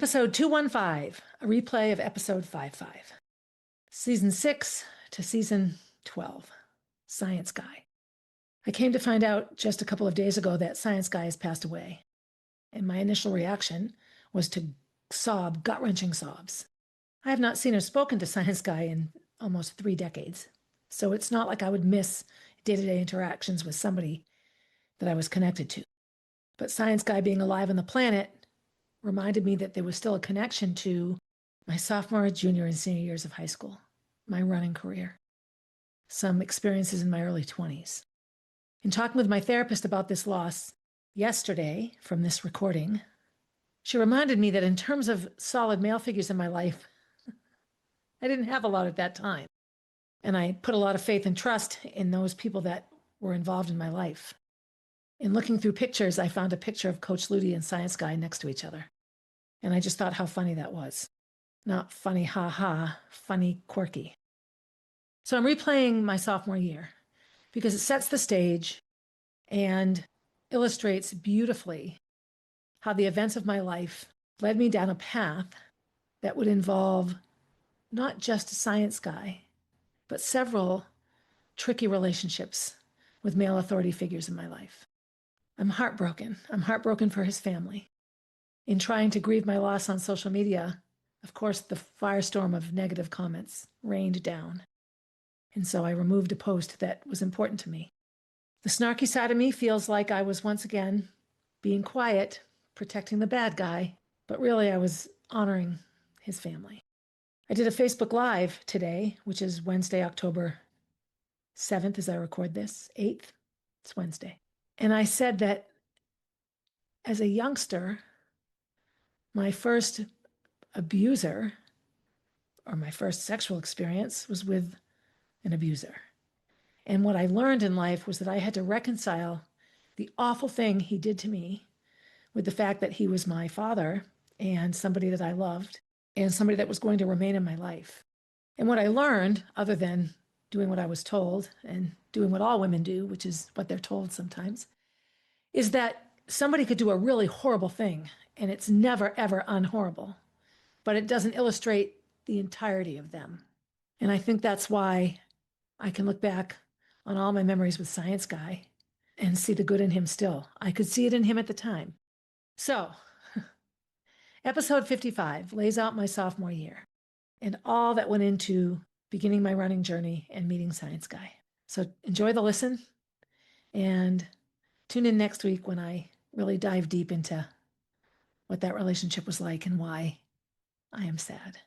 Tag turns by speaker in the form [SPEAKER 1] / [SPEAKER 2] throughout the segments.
[SPEAKER 1] Episode 215, a replay of episode 55. Season 6 to season 12, Science Guy. I came to find out just a couple of days ago that Science Guy has passed away. And my initial reaction was to sob, gut-wrenching sobs. I have not seen or spoken to Science Guy in almost 3 decades. So it's not like I would miss day-to-day interactions with somebody that I was connected to. But Science Guy being alive on the planet reminded me that there was still a connection to my sophomore, junior, and senior years of high school, my running career, some experiences in my early 20s. In talking with my therapist about this loss yesterday from this recording, she reminded me that in terms of solid male figures in my life, I didn't have a lot at that time. And I put a lot of faith and trust in those people that were involved in my life. In looking through pictures, I found a picture of Coach Ludi and Science Guy next to each other. And I just thought how funny that was. Not funny, ha-ha, funny, quirky. So I'm replaying my sophomore year because it sets the stage and illustrates beautifully how the events of my life led me down a path that would involve not just a Science Guy, but several tricky relationships with male authority figures in my life. I'm heartbroken. I'm heartbroken for his family. In trying to grieve my loss on social media, of course, the firestorm of negative comments rained down. And so I removed a post that was important to me. The snarky side of me feels like I was once again being quiet, protecting the bad guy, but really I was honoring his family. I did a Facebook Live today, which is Wednesday, October 7th, as I record this, 8th. It's Wednesday. And I said that as a youngster, my first abuser, or my first sexual experience, was with an abuser. And what I learned in life was that I had to reconcile the awful thing he did to me with the fact that he was my father and somebody that I loved and somebody that was going to remain in my life. And what I learned, other than doing what I was told and doing what all women do, which is what they're told sometimes, is that somebody could do a really horrible thing and it's never, ever unhorrible, but it doesn't illustrate the entirety of them. And I think that's why I can look back on all my memories with Science Guy and see the good in him still. I could see it in him at the time. So, episode 55 lays out my sophomore year and all that went into beginning my running journey and meeting Science Guy. So enjoy the listen and tune in next week when I really dive deep into what that relationship was like and why I am sad.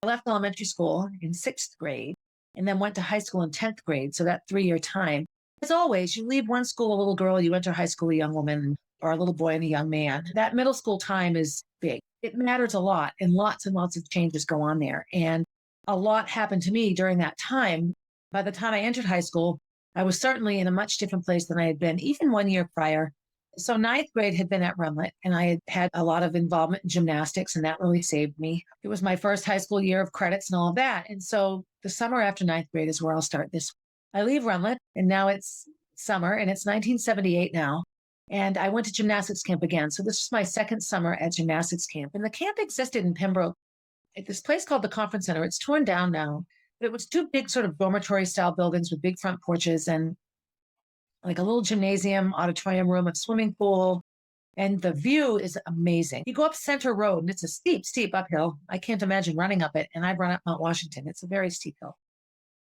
[SPEAKER 2] I left elementary school in 6th grade and then went to high school in 10th grade. So that 3-year time. As always, you leave one school a little girl, you enter high school a young woman, or a little boy and a young man. That middle school time is big. It matters a lot, and lots of changes go on there. And a lot happened to me during that time. By the time I entered high school, I was certainly in a much different place than I had been even 1 year prior. So 9th grade had been at Runlet, and I had had a lot of involvement in gymnastics, and that really saved me. It was my first high school year of credits and all of that. And so the summer after 9th grade is where I'll start this. I leave Runlet, and now it's summer, and it's 1978 now. And I went to gymnastics camp again. So this was my second summer at gymnastics camp. And the camp existed in Pembroke at this place called the Conference Center. It's torn down now. But it was 2 big sort of dormitory-style buildings with big front porches and like a little gymnasium, auditorium room, a swimming pool. And the view is amazing. You go up Center Road, and it's a steep, steep uphill. I can't imagine running up it. And I've run up Mount Washington. It's a very steep hill.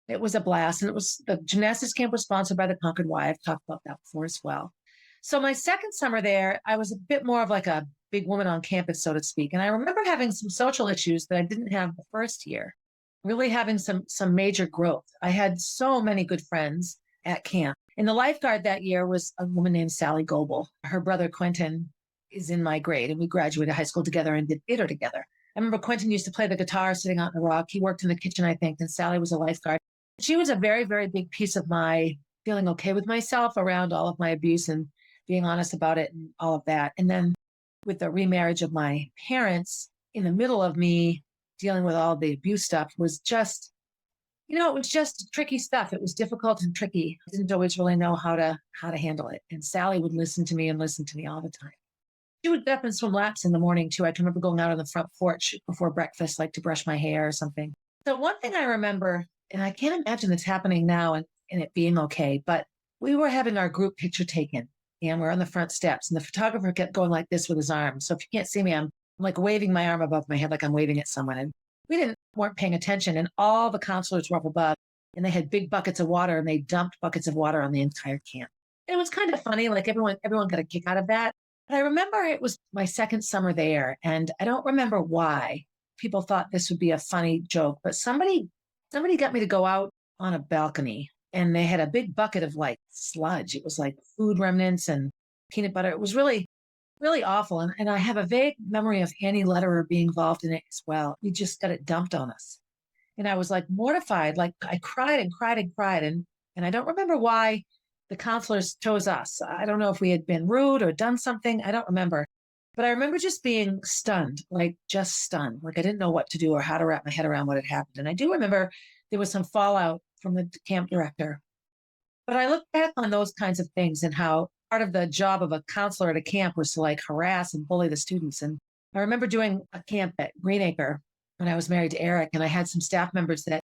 [SPEAKER 2] It was a blast. And the gymnastics camp was sponsored by the Concord Y. I've talked about that before as well. So my second summer there, I was a bit more of like a big woman on campus, so to speak. And I remember having some social issues that I didn't have the first year, really having some major growth. I had so many good friends at camp. And the lifeguard that year was a woman named Sally Goebel. Her brother, Quentin, is in my grade, and we graduated high school together and did theater together. I remember Quentin used to play the guitar sitting out in the rock. He worked in the kitchen, I think, and Sally was a lifeguard. She was a very, very big piece of my feeling okay with myself around all of my abuse and being honest about it and all of that. And then with the remarriage of my parents, in the middle of me dealing with all the abuse stuff was just, it was just tricky stuff. It was difficult and tricky. I didn't always really know how to handle it. And Sally would listen to me all the time. She would get up and swim laps in the morning too. I can remember going out on the front porch before breakfast, like to brush my hair or something. So one thing I remember, and I can't imagine this happening now and it being okay, but we were having our group picture taken and we're on the front steps and the photographer kept going like this with his arm. So if you can't see me, I'm like waving my arm above my head like I'm waving at someone. And weren't paying attention and all the counselors were up above and they had big buckets of water and they dumped buckets of water on the entire camp. And it was kind of funny, like everyone got a kick out of that. But I remember it was my second summer there, and I don't remember why people thought this would be a funny joke, but somebody got me to go out on a balcony and they had a big bucket of like sludge. It was like food remnants and peanut butter. It was really, really awful. And I have a vague memory of Annie Lederer being involved in it as well. We just got it dumped on us. And I was like mortified. Like I cried and cried and cried. And I don't remember why the counselors chose us. I don't know if we had been rude or done something. I don't remember. But I remember just being stunned, like just stunned. Like I didn't know what to do or how to wrap my head around what had happened. And I do remember there was some fallout from the camp director. But I look back on those kinds of things and how part of the job of a counselor at a camp was to like harass and bully the students. And I remember doing a camp at Greenacre when I was married to Eric, and I had some staff members that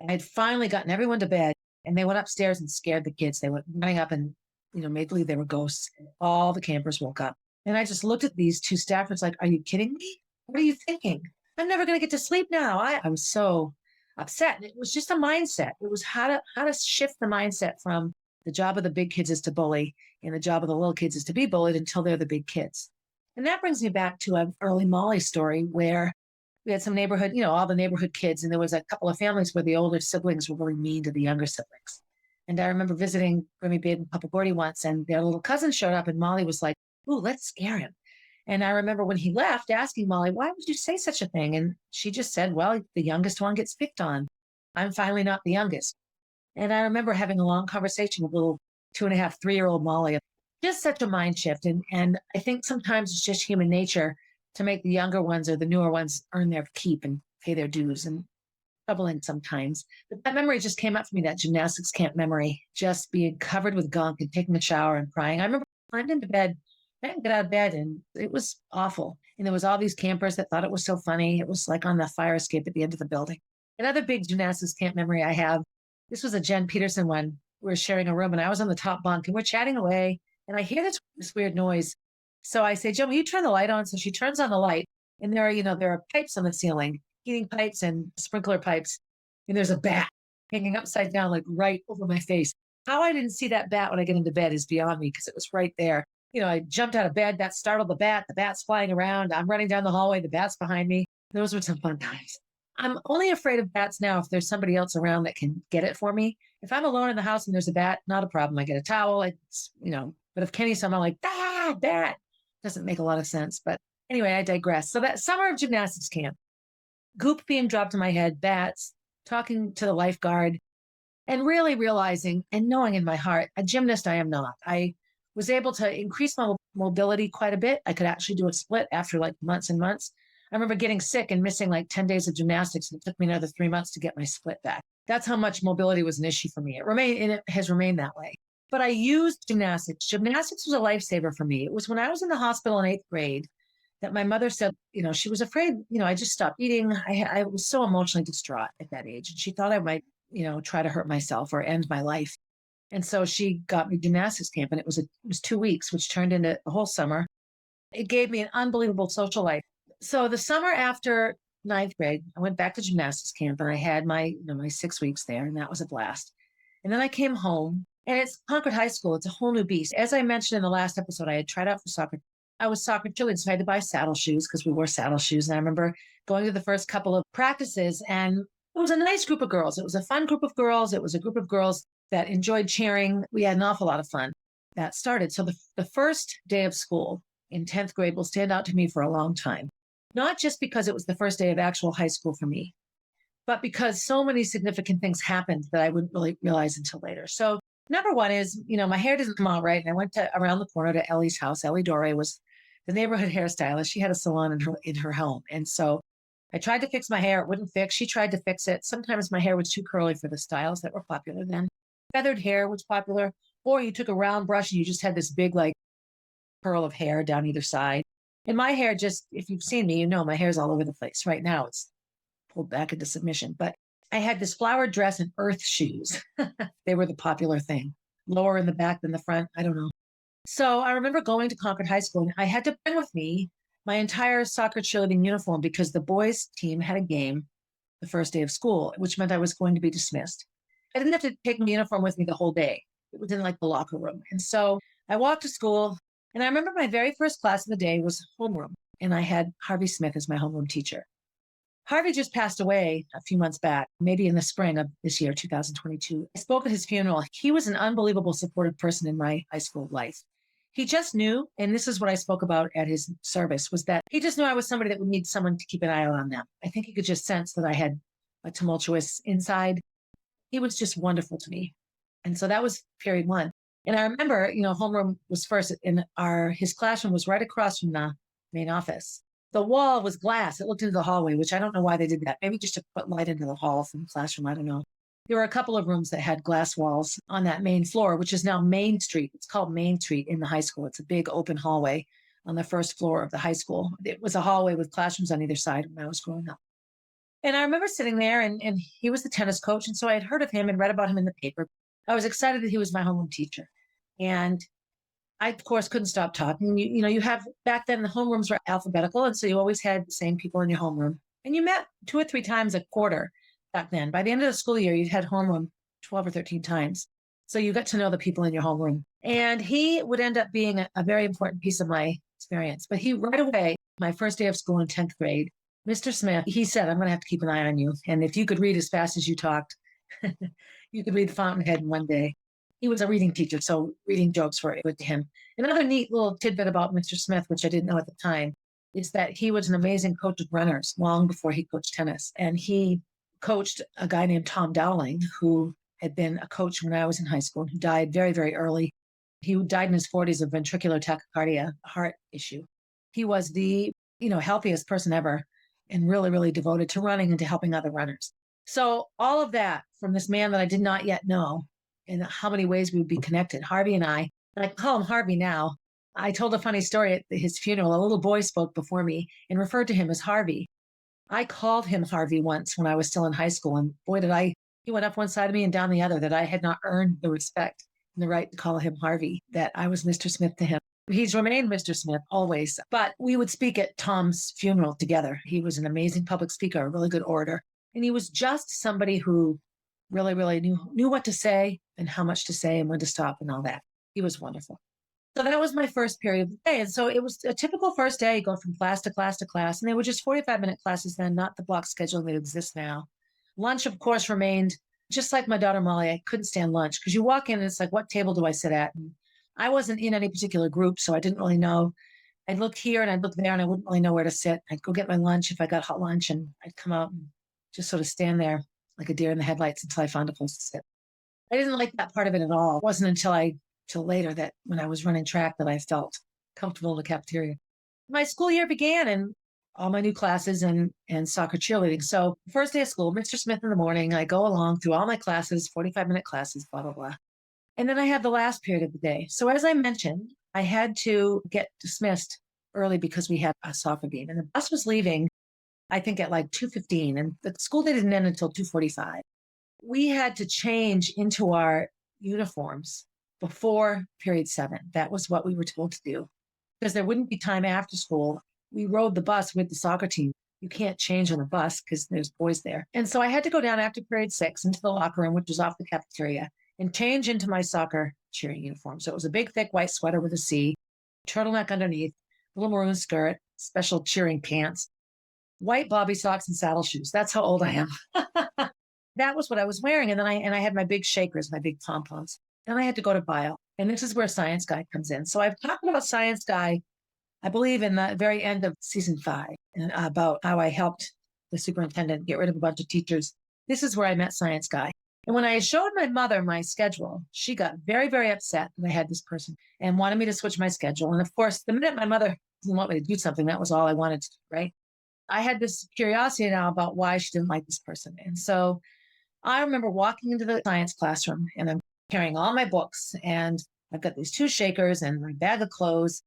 [SPEAKER 2] I had finally gotten everyone to bed, and they went upstairs and scared the kids. They went running up and, made believe they were ghosts. All the campers woke up. And I just looked at these two staffers like, are you kidding me? What are you thinking? I'm never going to get to sleep now. I was so upset. And it was just a mindset. It was how to shift the mindset from the job of the big kids is to bully and the job of the little kids is to be bullied until they're the big kids. And that brings me back to an early Molly story where we had some neighborhood, all the neighborhood kids. And there was a couple of families where the older siblings were really mean to the younger siblings. And I remember visiting Grimmy Babe and Papa Gordy once, and their little cousin showed up and Molly was like, ooh, let's scare him. And I remember when he left asking Molly, why would you say such a thing? And she just said, well, the youngest one gets picked on. I'm finally not the youngest. And I remember having a long conversation with little 2.5, 3-year-old Molly. Just such a mind shift. And I think sometimes it's just human nature to make the younger ones or the newer ones earn their keep and pay their dues, and troubling sometimes. But that memory just came up for me, that gymnastics camp memory, just being covered with gunk and taking a shower and crying. I remember climbed into bed, I didn't get out of bed, and it was awful. And there was all these campers that thought it was so funny. It was like on the fire escape at the end of the building. Another big gymnastics camp memory I have, this was a Jen Peterson one. We were sharing a room and I was on the top bunk and we're chatting away and I hear this weird noise. So I say, Jen, will you turn the light on? So she turns on the light and there are pipes on the ceiling, heating pipes and sprinkler pipes. And there's a bat hanging upside down, like right over my face. How I didn't see that bat when I get into bed is beyond me because it was right there. I jumped out of bed, that startled the bat. The bat's flying around. I'm running down the hallway. The bat's behind me. Those were some fun times. I'm only afraid of bats now if there's somebody else around that can get it for me. If I'm alone in the house and there's a bat, not a problem. I get a towel, but if Kenny's somehow like, bat, doesn't make a lot of sense. But anyway, I digress. So that summer of gymnastics camp, goop being dropped in my head, bats, talking to the lifeguard, and really realizing and knowing in my heart, a gymnast I am not. I was able to increase my mobility quite a bit. I could actually do a split after like months and months. I remember getting sick and missing like 10 days of gymnastics. And it took me another 3 months to get my split back. That's how much mobility was an issue for me. It has remained that way. But I used gymnastics. Gymnastics was a lifesaver for me. It was when I was in the hospital in 8th grade that my mother said, she was afraid, I just stopped eating. I was so emotionally distraught at that age. And she thought I might, try to hurt myself or end my life. And so she got me gymnastics camp, and it was 2 weeks, which turned into a whole summer. It gave me an unbelievable social life. So the summer after 9th grade, I went back to gymnastics camp and I had my 6 weeks there, and that was a blast. And then I came home, and it's Concord High School. It's a whole new beast. As I mentioned in the last episode, I had tried out for soccer. I was soccer cheerleading, so I had to buy saddle shoes because we wore saddle shoes. And I remember going to the first couple of practices, and it was a nice group of girls. It was a fun group of girls. It was a group of girls that enjoyed cheering. We had an awful lot of fun. That started. So the first day of school in 10th grade will stand out to me for a long time. Not just because it was the first day of actual high school for me, but because so many significant things happened that I wouldn't really realize until later. So number one is, my hair didn't come out right. And I went around the corner to Ellie's house. Ellie Dore was the neighborhood hairstylist. She had a salon in her home. And so I tried to fix my hair. It wouldn't fix. She tried to fix it. Sometimes my hair was too curly for the styles that were popular then. Feathered hair was popular. Or you took a round brush and you just had this big, like, curl of hair down either side. And my hair just, if you've seen me, you know my hair's all over the place. Right now it's pulled back into submission. But I had this flowered dress and earth shoes. They were the popular thing. Lower in the back than the front. I don't know. So I remember going to Concord High School and I had to bring with me my entire soccer cheerleading uniform because the boys' team had a game the first day of school, which meant I was going to be dismissed. I didn't have to take my uniform with me the whole day. It was in like the locker room. And so I walked to school and I remember my very first class of the day was homeroom. And I had Harvey Smith as my homeroom teacher. Harvey just passed away a few months back, maybe in the spring of this year, 2022. I spoke at his funeral. He was an unbelievable supportive person in my high school life. He just knew, and this is what I spoke about at his service, was that he just knew I was somebody that would need someone to keep an eye on them. I think he could just sense that I had a tumultuous inside. He was just wonderful to me. And so that was period one. And I remember, homeroom was first, and his classroom was right across from the main office. The wall was glass. It looked into the hallway, which I don't know why they did that. Maybe just to put light into the hall from the classroom. I don't know. There were a couple of rooms that had glass walls on that main floor, which is now Main Street. It's called Main Street in the high school. It's a big open hallway on the first floor of the high school. It was a hallway with classrooms on either side when I was growing up. And I remember sitting there and he was the tennis coach. And so I had heard of him and read about him in the paper. I was excited that he was my homeroom teacher. And I, of course, couldn't stop talking. You have back then the homerooms were alphabetical. And so you always had the same people in your homeroom. And you met 2 or 3 times a quarter back then. By the end of the school year, you'd had homeroom 12 or 13 times. So you got to know the people in your homeroom. And he would end up being a very important piece of my experience. But he right away, my first day of school in 10th grade, Mr. Smith, he said, I'm going to have to keep an eye on you. And if you could read as fast as you talked, you could read the Fountainhead in one day. He was a reading teacher, so reading jokes were good to him. Another neat little tidbit about Mr. Smith, which I didn't know at the time, is that he was an amazing coach of runners long before he coached tennis. And he coached a guy named Tom Dowling, who had been a coach when I was in high school, who died very, very early. He died in his 40s of ventricular tachycardia, a heart issue. He was the, healthiest person ever and really, really devoted to running and to helping other runners. So all of that from this man that I did not yet know and how many ways we would be connected, Harvey and I call him Harvey now. I told a funny story at his funeral. A little boy spoke before me and referred to him as Harvey. I called him Harvey once when I was still in high school. And boy, he went up one side of me and down the other, that I had not earned the respect and the right to call him Harvey, that I was Mr. Smith to him. He's remained Mr. Smith always, but we would speak at Tom's funeral together. He was an amazing public speaker, a really good orator. And he was just somebody who really, really knew what to say and how much to say and when to stop and all that. He was wonderful. So that was my first period of the day. And so it was a typical first day, go from class to class to class. And they were just 45-minute classes then, not the block scheduling that exists now. Lunch, of course, remained just like my daughter Molly. I couldn't stand lunch because you walk in and it's like, what table do I sit at? And I wasn't in any particular group, so I didn't really know. I'd look here and I'd look there and I wouldn't really know where to sit. I'd go get my lunch if I got hot lunch and I'd come out and just sort of stand there like a deer in the headlights until I found a place to sit. I didn't like that part of it at all. It wasn't until later that when I was running track that I felt comfortable in the cafeteria. My school year began and all my new classes and soccer cheerleading. So first day of school, Mr. Smith in the morning, I go along through all my classes, 45-minute classes, blah, blah, blah. And then I had the last period of the day. So as I mentioned, I had to get dismissed early because we had a soccer game. And the bus was leaving, I think, at like 2:15. And the school day didn't end until 2:45. We had to change into our uniforms before period 7. That was what we were told to do because there wouldn't be time after school. We rode the bus with the soccer team. You can't change on the bus because there's boys there. And so I had to go down after period 6 into the locker room, which was off the cafeteria, and change into my soccer cheering uniform. So it was a big, thick white sweater with a C, turtleneck underneath, little maroon skirt, special cheering pants, white bobby socks, and saddle shoes. That's how old I am. That was what I was wearing. And then I had my big shakers, my big pom-poms. Then I had to go to bio. And this is where Science Guy comes in. So I've talked about Science Guy, I believe, in the very end of season 5, and about how I helped the superintendent get rid of a bunch of teachers. This is where I met Science Guy. And when I showed my mother my schedule, she got very, very upset that I had this person and wanted me to switch my schedule. And of course, the minute my mother didn't want me to do something, that was all I wanted to do, right? I had this curiosity now about why she didn't like this person. And so I remember walking into the science classroom and I'm carrying all my books and I've got these 2 shakers and my bag of clothes.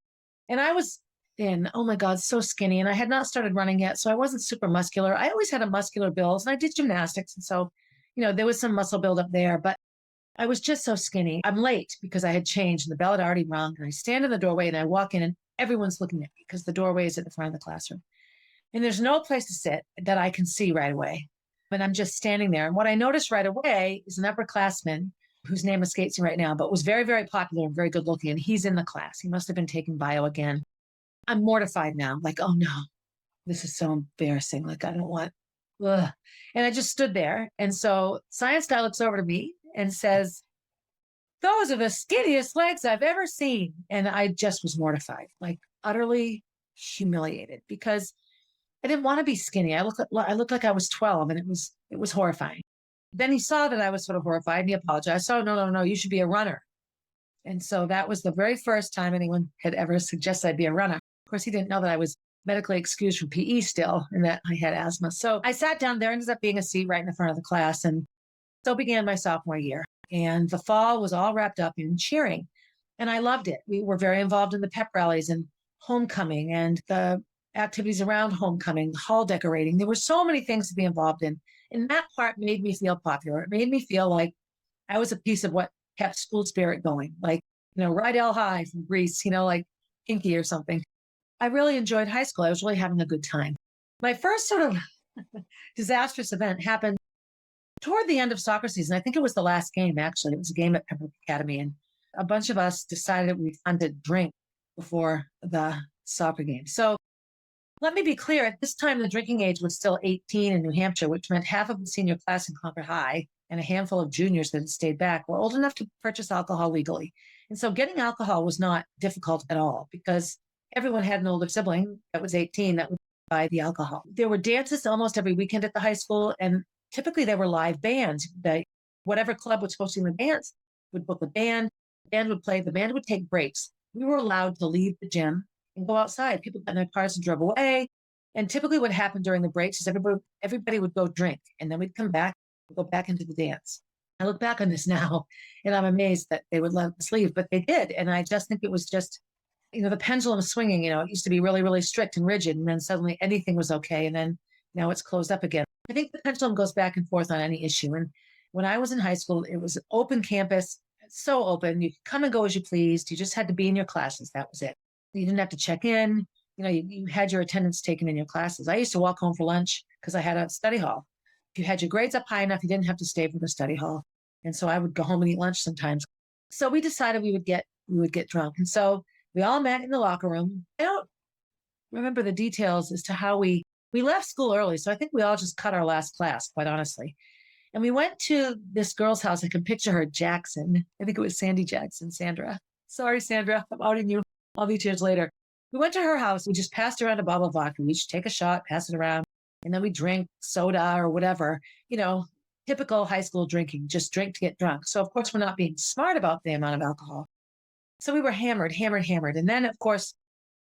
[SPEAKER 2] And I was and oh my God, so skinny. And I had not started running yet. So I wasn't super muscular. I always had a muscular build and I did gymnastics. And so, there was some muscle buildup there, but I was just so skinny. I'm late because I had changed and the bell had already rung. And I stand in the doorway and I walk in and everyone's looking at me because the doorway is at the front of the classroom. And there's no place to sit that I can see right away. But I'm just standing there. And what I noticed right away is an upperclassman whose name escapes me right now, but was very, very popular and very good looking. And he's in the class. He must have been taking bio again. I'm mortified now. Like, oh no, this is so embarrassing. Like, I don't want, ugh. And I just stood there. And so science guy looks over to me and says, those are the skinniest legs I've ever seen. And I just was mortified, like utterly humiliated because I didn't want to be skinny. I looked like I was 12 and it was horrifying. Then he saw that I was sort of horrified and he apologized. So no, you should be a runner. And so that was the very first time anyone had ever suggested I'd be a runner. Of course, he didn't know that I was medically excused from PE still and that I had asthma. So I sat down there, ended up being a seat right in the front of the class. And so began my sophomore year. And the fall was all wrapped up in cheering. And I loved it. We were very involved in the pep rallies and homecoming and the activities around homecoming, hall decorating. There were so many things to be involved in. And that part made me feel popular. It made me feel like I was a piece of what kept school spirit going. Like, Rydell High from Greece, like Pinky or something. I really enjoyed high school. I was really having a good time. My first sort of disastrous event happened toward the end of soccer season. I think it was the last game, actually. It was a game at Pembroke Academy. And a bunch of us decided we wanted to drink before the soccer game. So let me be clear. At this time, the drinking age was still 18 in New Hampshire, which meant half of the senior class in Concord High and a handful of juniors that had stayed back were old enough to purchase alcohol legally. And so getting alcohol was not difficult at all because everyone had an older sibling that was 18 that would buy the alcohol. There were dances almost every weekend at the high school, and typically there were live bands. Whatever club was hosting the dance would book a band, the band would play, the band would take breaks. We were allowed to leave the gym and go outside. People got in their cars and drove away. And typically what happened during the breaks is everybody would go drink, and then we'd come back, go back into the dance. I look back on this now, and I'm amazed that they would let us leave, but they did. And I just think it was just, the pendulum swinging. It used to be really, really strict and rigid, and then suddenly anything was okay. And then now it's closed up again. I think the pendulum goes back and forth on any issue. And when I was in high school, it was an open campus, so open. You could come and go as you pleased. You just had to be in your classes. That was it. You didn't have to check in. You had your attendance taken in your classes. I used to walk home for lunch because I had a study hall. If you had your grades up high enough, you didn't have to stay for the study hall. And so I would go home and eat lunch sometimes. So we decided we would get drunk. And so we all met in the locker room. I don't remember the details as to how we left school early. So I think we all just cut our last class, quite honestly. And we went to this girl's house. I can picture her, Jackson. I think it was Sandy Jackson, Sandra. Sorry, Sandra, I'm outing you all these years later. We went to her house. We just passed around a bottle of vodka. We each take a shot, pass it around, and then we drink soda or whatever, typical high school drinking, just drink to get drunk. So of course, we're not being smart about the amount of alcohol. So we were hammered. And then, of course,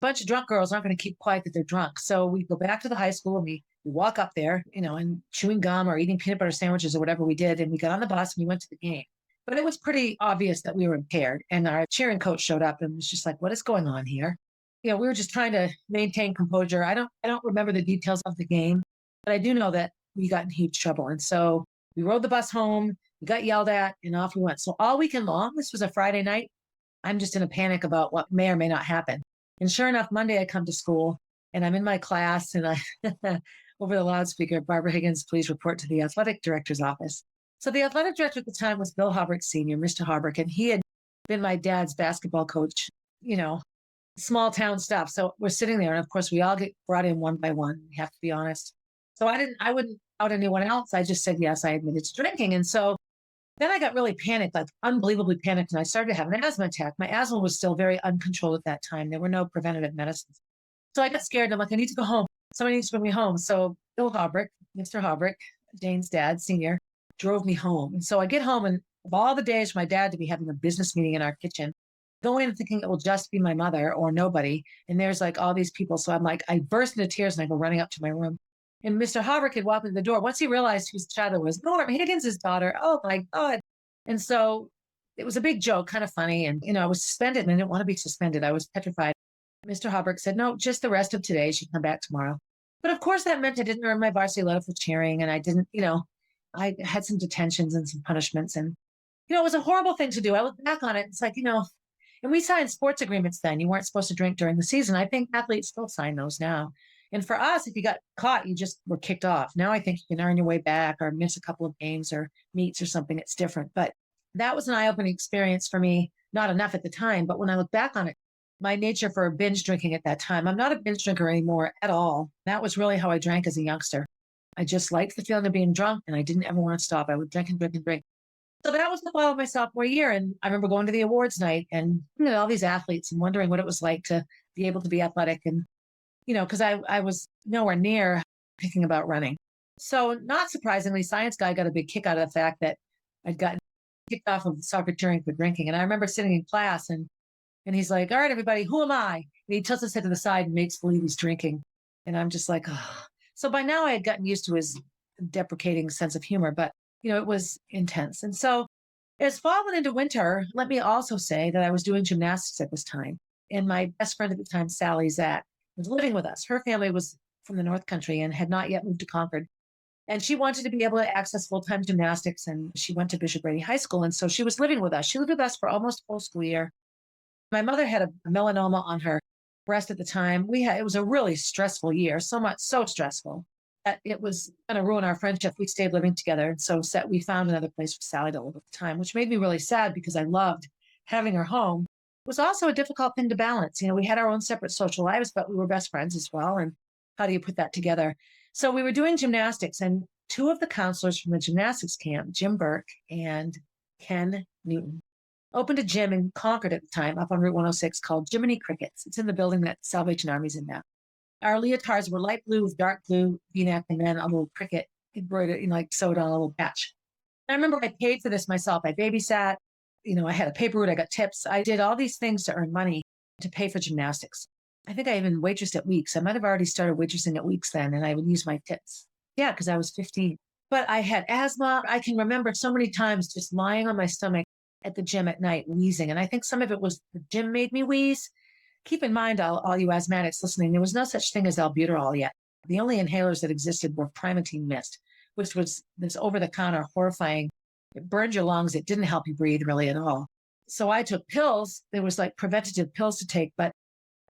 [SPEAKER 2] a bunch of drunk girls aren't going to keep quiet that they're drunk. So we go back to the high school and we walk up there, and chewing gum or eating peanut butter sandwiches or whatever we did. And we got on the bus and we went to the game. But it was pretty obvious that we were impaired. And our cheering coach showed up and was just like, what is going on here? We were just trying to maintain composure. I don't remember the details of the game, but I do know that we got in huge trouble. And so we rode the bus home, we got yelled at, and off we went. So all weekend long, this was a Friday night, I'm just in a panic about what may or may not happen. And sure enough, Monday I come to school and I'm in my class and I, over the loudspeaker, Barbara Higgins, please report to the athletic director's office. So the athletic director at the time was Bill Hobbrick Sr., Mr. Hobbrick, and he had been my dad's basketball coach, small town stuff. So we're sitting there, and of course we all get brought in one by one. We have to be honest. So I wouldn't out anyone else. I just said, yes, I admitted to drinking. And so then I got really panicked, like unbelievably panicked. And I started to have an asthma attack. My asthma was still very uncontrolled at that time. There were no preventative medicines. So I got scared. And I'm like, I need to go home. Somebody needs to bring me home. So Bill Hobbrick, Mr. Hobbrick, Jane's dad, senior, drove me home. And so I get home, and of all the days for my dad to be having a business meeting in our kitchen, go in thinking it will just be my mother or nobody. And there's like all these people. So I'm like, I burst into tears and I go running up to my room. And Mr. Hobbrick had walked in the door. Once he realized whose child it was, Norm Higgins' daughter. Oh my God. And so it was a big joke, kind of funny. And, I was suspended and I didn't want to be suspended. I was petrified. Mr. Hobbrick said, no, just the rest of today. She'd come back tomorrow. But of course, that meant I didn't earn my varsity letter for cheering. And I didn't, I had some detentions and some punishments. And, it was a horrible thing to do. I look back on it. It's like, and we signed sports agreements then. You weren't supposed to drink during the season. I think athletes still sign those now. And for us, if you got caught, you just were kicked off. Now I think you can earn your way back or miss a couple of games or meets or something. It's different. But that was an eye-opening experience for me. Not enough at the time, but when I look back on it, my nature for binge drinking at that time, I'm not a binge drinker anymore at all. That was really how I drank as a youngster. I just liked the feeling of being drunk and I didn't ever want to stop. I would drink and drink and drink. So that was the fall of my sophomore year. And I remember going to the awards night and all these athletes and wondering what it was like to be able to be athletic. And, because I was nowhere near thinking about running. So not surprisingly, science guy got a big kick out of the fact that I'd gotten kicked off of soccer cheering for drinking. And I remember sitting in class and he's like, all right, everybody, who am I? And he tilts his head to the side and makes believe he's drinking. And I'm just like, oh. So by now I had gotten used to his deprecating sense of humor, but it was intense. And so as fall went into winter, let me also say that I was doing gymnastics at this time. And my best friend at the time, Sally Zach, was living with us. Her family was from the North Country and had not yet moved to Concord. And she wanted to be able to access full-time gymnastics. And she went to Bishop Brady High School. And so she was living with us. She lived with us for almost a full school year. My mother had a melanoma on her breast at the time. It was a really stressful year, so stressful that it was going to ruin our friendship. We stayed living together. And so we found another place for Sally to live at the time, which made me really sad because I loved having her home. It was also a difficult thing to balance. We had our own separate social lives, but we were best friends as well. And how do you put that together? So we were doing gymnastics, and two of the counselors from the gymnastics camp, Jim Burke and Ken Newton, opened a gym in Concord at the time up on Route 106 called Jiminy Crickets. It's in the building that Salvation Army's in now. Our leotards were light blue with dark blue V-neck and then a little cricket embroidered, like sewed on a little patch. I remember I paid for this myself. I babysat, I had a paper route, I got tips. I did all these things to earn money to pay for gymnastics. I think I even waitressed at Weeks. I might have already started waitressing at Weeks then, and I would use my tips. Yeah, because I was 15. But I had asthma. I can remember so many times just lying on my stomach at the gym at night, wheezing. And I think some of it was the gym made me wheeze. Keep in mind, all you asthmatics listening, there was no such thing as albuterol yet. The only inhalers that existed were Primatene Mist, which was this over-the-counter horrifying. It burned your lungs. It didn't help you breathe really at all. So I took pills. There was like preventative pills to take, but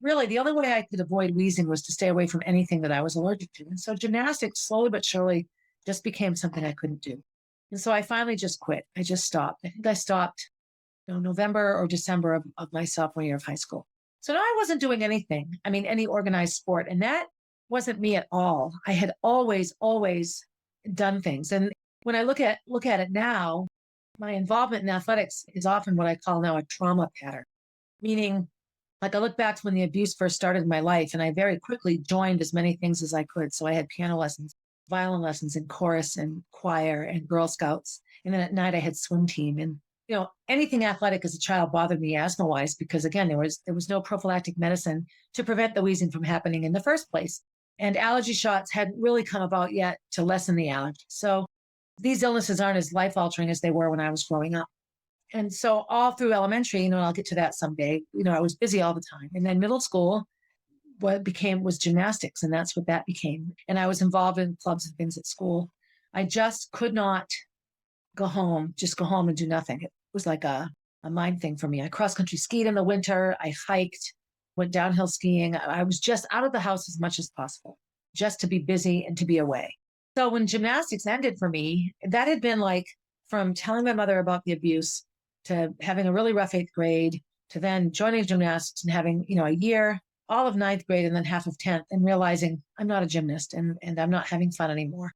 [SPEAKER 2] really the only way I could avoid wheezing was to stay away from anything that I was allergic to. And so gymnastics slowly but surely just became something I couldn't do. And so I finally just quit. I just stopped. I think I stopped November or December of my sophomore year of high school. So now I wasn't doing anything. Any organized sport. And that wasn't me at all. I had always done things. And when I look at it now, my involvement in athletics is often what I call now a trauma pattern, meaning like I look back to when the abuse first started in my life, and I very quickly joined as many things as I could. So I had piano lessons, violin lessons, and chorus and choir and Girl Scouts. And then at night I had swim team. And, anything athletic as a child bothered me asthma-wise because, again, there was no prophylactic medicine to prevent the wheezing from happening in the first place. And allergy shots hadn't really come about yet to lessen the allergy. So these illnesses aren't as life-altering as they were when I was growing up. And so all through elementary, and I'll get to that someday, I was busy all the time. And then middle school, what was gymnastics, and that's what that became. And I was involved in clubs and things at school. I just could not go home and do nothing. It was like a mind thing for me. I cross-country skied in the winter. I hiked, went downhill skiing. I was just out of the house as much as possible, just to be busy and to be away. So when gymnastics ended for me, that had been like from telling my mother about the abuse to having a really rough 8th grade, to then joining gymnastics and having, a year, all of 9th grade and then half of 10th, and realizing I'm not a gymnast and I'm not having fun anymore.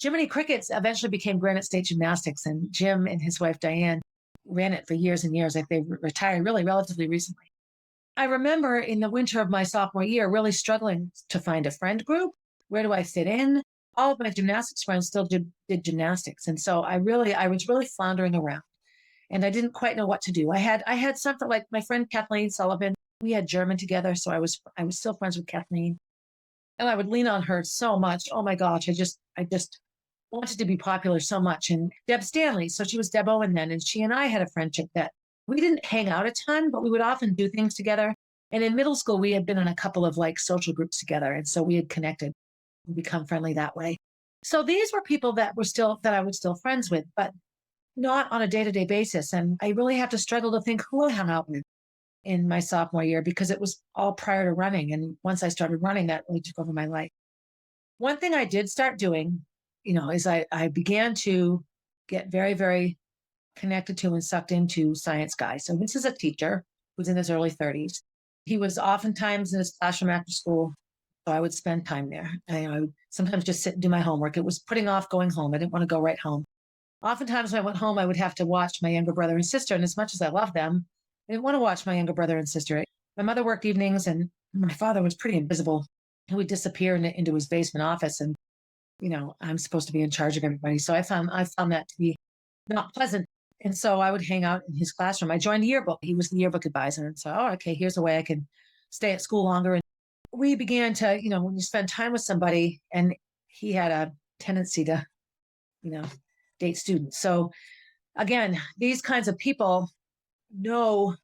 [SPEAKER 2] Jiminy Crickets eventually became Granite State Gymnastics, and Jim and his wife, Diane, ran it for years and years. Like they retired really relatively recently. I remember in the winter of my sophomore year, really struggling to find a friend group. Where do I fit in? All of my gymnastics friends still did gymnastics. And so I was really floundering around. And I didn't quite know what to do. I had something like my friend Kathleen Sullivan. We had German together, so I was still friends with Kathleen, and I would lean on her so much. Oh my gosh, I just wanted to be popular so much. And Deb Stanley, so she was Deb Owen then, and she and I had a friendship that we didn't hang out a ton, but we would often do things together. And in middle school, we had been in a couple of like social groups together. And so we had connected and become friendly that way. So these were people that I was still friends with, but not on a day-to-day basis. And I really have to struggle to think who I hung out with in my sophomore year because it was all prior to running. And once I started running, that really took over my life. One thing I did start doing, is I began to get very, very connected to and sucked into Science Guy. So this is a teacher who's in his early 30s. He was oftentimes in his classroom after school. So I would spend time there. I would sometimes just sit and do my homework. It was putting off going home. I didn't want to go right home. Oftentimes when I went home, I would have to watch my younger brother and sister. And as much as I loved them, I didn't want to watch my younger brother and sister. My mother worked evenings and my father was pretty invisible. He would disappear into his basement office. And, I'm supposed to be in charge of everybody. So I found that to be not pleasant. And so I would hang out in his classroom. I joined the yearbook. He was the yearbook advisor. And so, okay, here's a way I can stay at school longer. And we began to, when you spend time with somebody, and he had a tendency to, date students. So again, these kinds of people know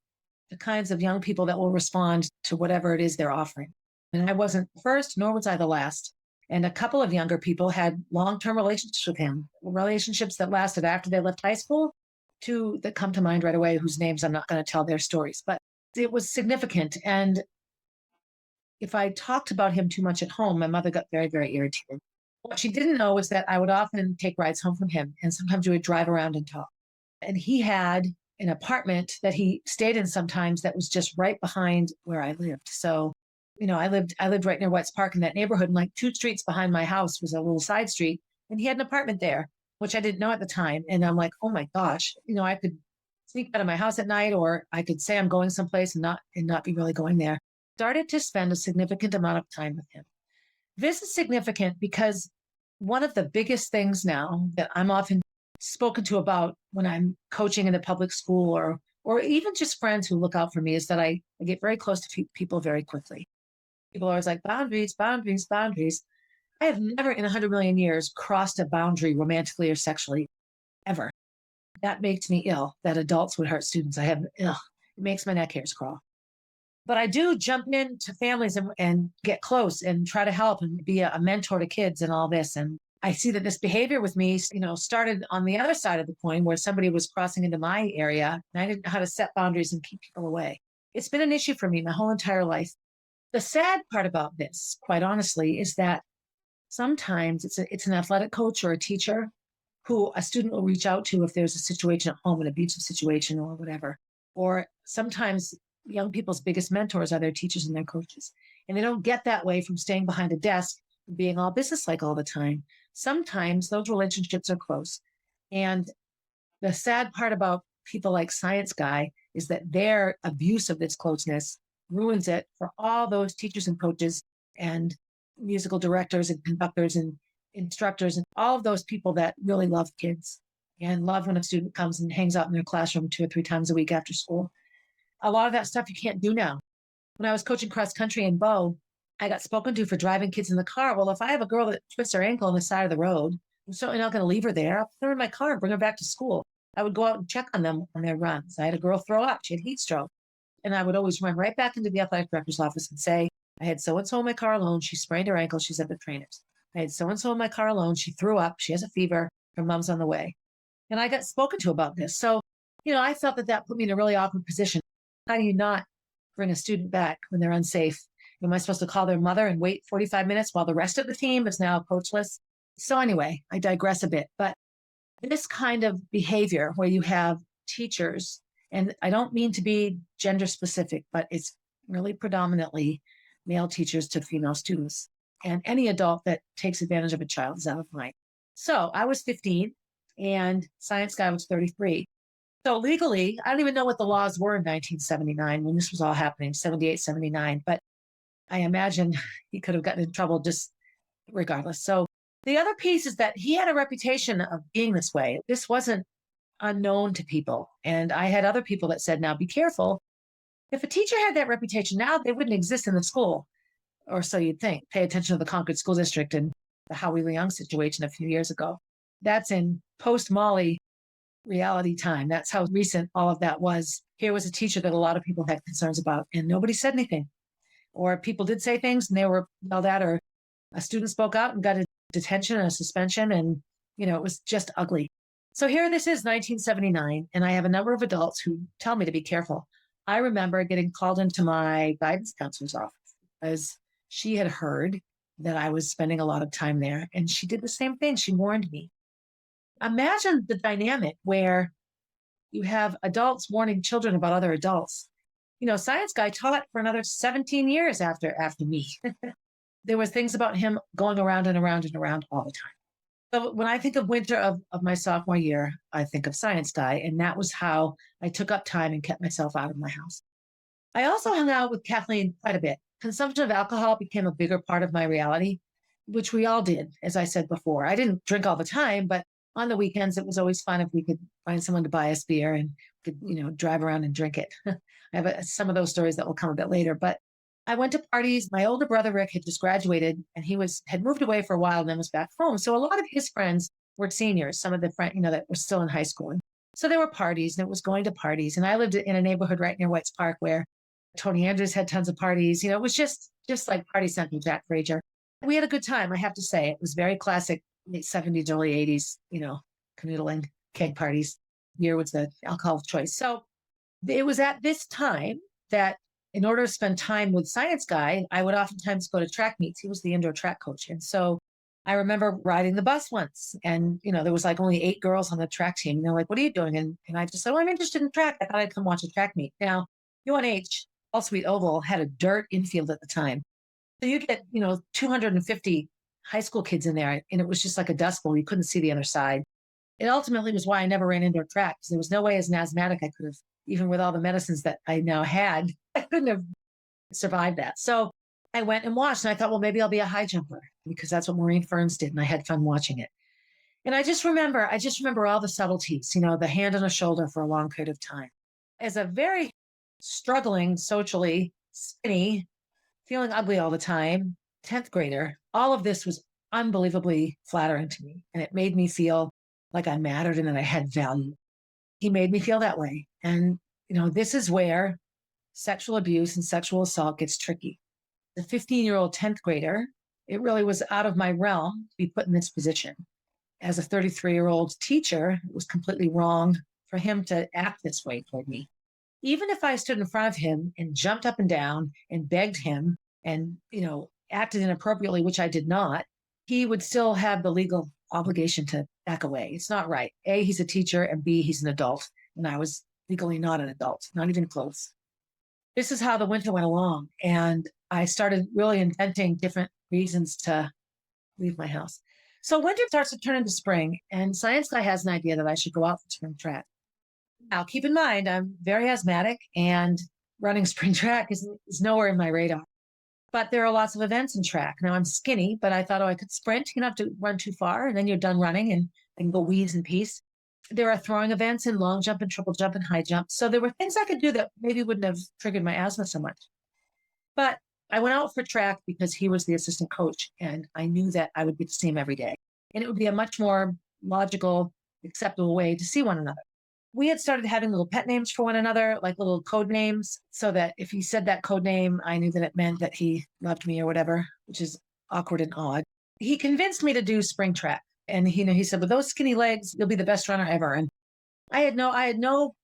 [SPEAKER 2] the kinds of young people that will respond to whatever it is they're offering. And I wasn't the first, nor was I the last. And a couple of younger people had long-term relationships with him, relationships that lasted after they left high school, two that come to mind right away, whose names I'm not going to tell their stories, but it was significant. And if I talked about him too much at home, my mother got very, very irritated. What she didn't know was that I would often take rides home from him, and sometimes we would drive around and talk. And he had an apartment that he stayed in sometimes that was just right behind where I lived. So, I lived right near Wetts Park in that neighborhood, and like 2 streets behind my house was a little side street, and he had an apartment there, which I didn't know at the time. And I'm like, oh my gosh, I could sneak out of my house at night, or I could say I'm going someplace and not be really going there. Started to spend a significant amount of time with him. This is significant because one of the biggest things now that I'm often spoken to about when I'm coaching in a public school or even just friends who look out for me is that I get very close to people very quickly. People are always like, boundaries, boundaries, boundaries. I have never in 100 million years crossed a boundary romantically or sexually, ever. That makes me ill, that adults would hurt students. It makes my neck hairs crawl. But I do jump into families and get close and try to help and be a mentor to kids and all this. And I see that this behavior with me, started on the other side of the coin where somebody was crossing into my area and I didn't know how to set boundaries and keep people away. It's been an issue for me my whole entire life. The sad part about this, quite honestly, is that sometimes it's an athletic coach or a teacher who a student will reach out to if there's a situation at home, an abusive situation or whatever. Or sometimes young people's biggest mentors are their teachers and their coaches. And they don't get that way from staying behind a desk and being all businesslike all the time. Sometimes those relationships are close. And the sad part about people like Science Guy is that their abuse of this closeness ruins it for all those teachers and coaches and musical directors and conductors and instructors and all of those people that really love kids and love when a student comes and hangs out in their classroom 2 or 3 times a week after school. A lot of that stuff you can't do now. When I was coaching cross country in Bow, I got spoken to for driving kids in the car. Well, if I have a girl that twists her ankle on the side of the road, I'm certainly not going to leave her there. I'll put her in my car and bring her back to school. I would go out and check on them on their runs. I had a girl throw up. She had heat stroke. And I would always run right back into the athletic director's office and say, I had so-and-so in my car alone. She sprained her ankle. She's at the trainers. I had so-and-so in my car alone. She threw up. She has a fever. Her mom's on the way. And I got spoken to about this. So, I felt that put me in a really awkward position. How do you not bring a student back when they're unsafe? Am I supposed to call their mother and wait 45 minutes while the rest of the team is now coachless? So anyway, I digress a bit, but this kind of behavior where you have teachers, and I don't mean to be gender specific, but it's really predominantly male teachers to female students. And any adult that takes advantage of a child is out of line. So I was 15 and Science Guy was 33. So legally, I don't even know what the laws were in 1979 when this was all happening, 78, 79. But I imagine he could have gotten in trouble just regardless. So the other piece is that he had a reputation of being this way. This wasn't unknown to people. And I had other people that said, now be careful. If a teacher had that reputation now, they wouldn't exist in the school. Or so you'd think. Pay attention to the Concord School District and the Howie Leung situation a few years ago. That's in post-Molly reality time. That's how recent all of that was. here was a teacher that a lot of people had concerns about, and nobody said anything. Or people did say things and they were yelled at, or a student spoke out and got a detention and a suspension. And, it was just ugly. So here this is 1979, and I have a number of adults who tell me to be careful. I remember getting called into my guidance counselor's office because she had heard that I was spending a lot of time there. And she did the same thing. She warned me. Imagine the dynamic where you have adults warning children about other adults. Science guy taught for another 17 years after me. There was things about him going around and around and around all the time. So when I think of winter of my sophomore year, I think of science guy. And that was how I took up time and kept myself out of my house. I also hung out with Kathleen quite a bit. Consumption of alcohol became a bigger part of my reality, which we all did, as I said before. I didn't drink all the time, but on the weekends, it was always fun if we could find someone to buy us beer and could, drive around and drink it. I have some of those stories that will come a bit later, but I went to parties. My older brother, Rick, had just graduated and had moved away for a while and then was back home. So a lot of his friends were seniors, some of the friends, that were still in high school. And so there were parties and it was going to parties. And I lived in a neighborhood right near White's Park where Tony Andrews had tons of parties. It was just like party central Jack Frazier. We had a good time, I have to say. It was very classic, late 70s, early 80s, canoodling, keg parties. Beer was the alcohol of choice. So it was at this time that in order to spend time with Science Guy, I would oftentimes go to track meets. He was the indoor track coach. And so I remember riding the bus once and, there was like only 8 girls on the track team. And they're like, what are you doing? And I just said, I'm interested in track. I thought I'd come watch a track meet. Now, UNH, All Sweet Oval, had a dirt infield at the time. So you get, 250 high school kids in there. And it was just like a dust bowl. You couldn't see the other side. It ultimately was why I never ran indoor track, because there was no way as an asthmatic I could have, even with all the medicines that I now had, I couldn't have survived that. So I went and watched and I thought, well, maybe I'll be a high jumper because that's what Maureen Ferns did. And I had fun watching it. And I just remember all the subtleties, the hand on a shoulder for a long period of time. As a very struggling, socially skinny, feeling ugly all the time, 10th grader, all of this was unbelievably flattering to me. And it made me feel like I mattered and that I had value. He made me feel that way. And, this is where sexual abuse and sexual assault gets tricky. The 15-year-old 10th grader, it really was out of my realm to be put in this position. As a 33-year-old teacher, it was completely wrong for him to act this way toward me. Even if I stood in front of him and jumped up and down and begged him and, acted inappropriately, which I did not, he would still have the legal obligation to back away. It's not right. A, he's a teacher, and B, he's an adult. And I was legally not an adult, not even close. This is how the winter went along. And I started really inventing different reasons to leave my house. So winter starts to turn into spring, and Science Guy has an idea that I should go out for spring track. Now, keep in mind, I'm very asthmatic, and running spring track is nowhere in my radar. But there are lots of events in track. Now, I'm skinny, but I thought, I could sprint. You don't have to run too far, and then you're done running, and I can go weeds in peace. There are throwing events in long jump and triple jump and high jump. So there were things I could do that maybe wouldn't have triggered my asthma so much. But I went out for track because he was the assistant coach, and I knew that I would get to see him every day. And it would be a much more logical, acceptable way to see one another. We had started having little pet names for one another, like little code names, so that if he said that code name, I knew that it meant that he loved me or whatever, which is awkward and odd. He convinced me to do spring track. And he said, with those skinny legs, you'll be the best runner ever. And I had no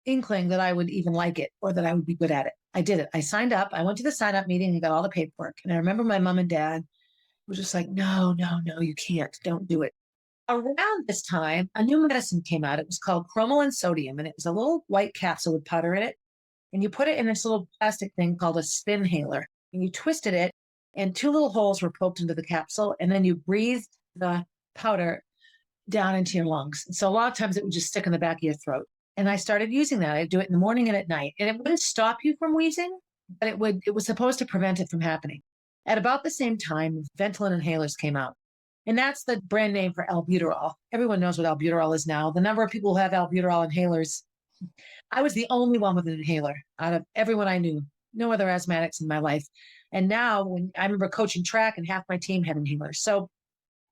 [SPEAKER 2] inkling that I would even like it or that I would be good at it. I did it. I signed up. I went to the sign-up meeting and got all the paperwork. And I remember my mom and dad were just like, no, you can't. Don't do it. Around this time, a new medicine came out. It was called cromolyn sodium, and it was a little white capsule with powder in it. And you put it in this little plastic thing called a spinhaler. And you twisted it, and 2 little holes were poked into the capsule. And then you breathed the powder down into your lungs. And so a lot of times it would just stick in the back of your throat. And I started using that. I'd do it in the morning and at night. And it wouldn't stop you from wheezing, but it was supposed to prevent it from happening. At about the same time, Ventolin inhalers came out. And that's the brand name for albuterol. Everyone knows what albuterol is now. The number of people who have albuterol inhalers, I was the only one with an inhaler out of everyone I knew. No other asthmatics in my life. And now when I remember coaching track and half my team had inhalers. So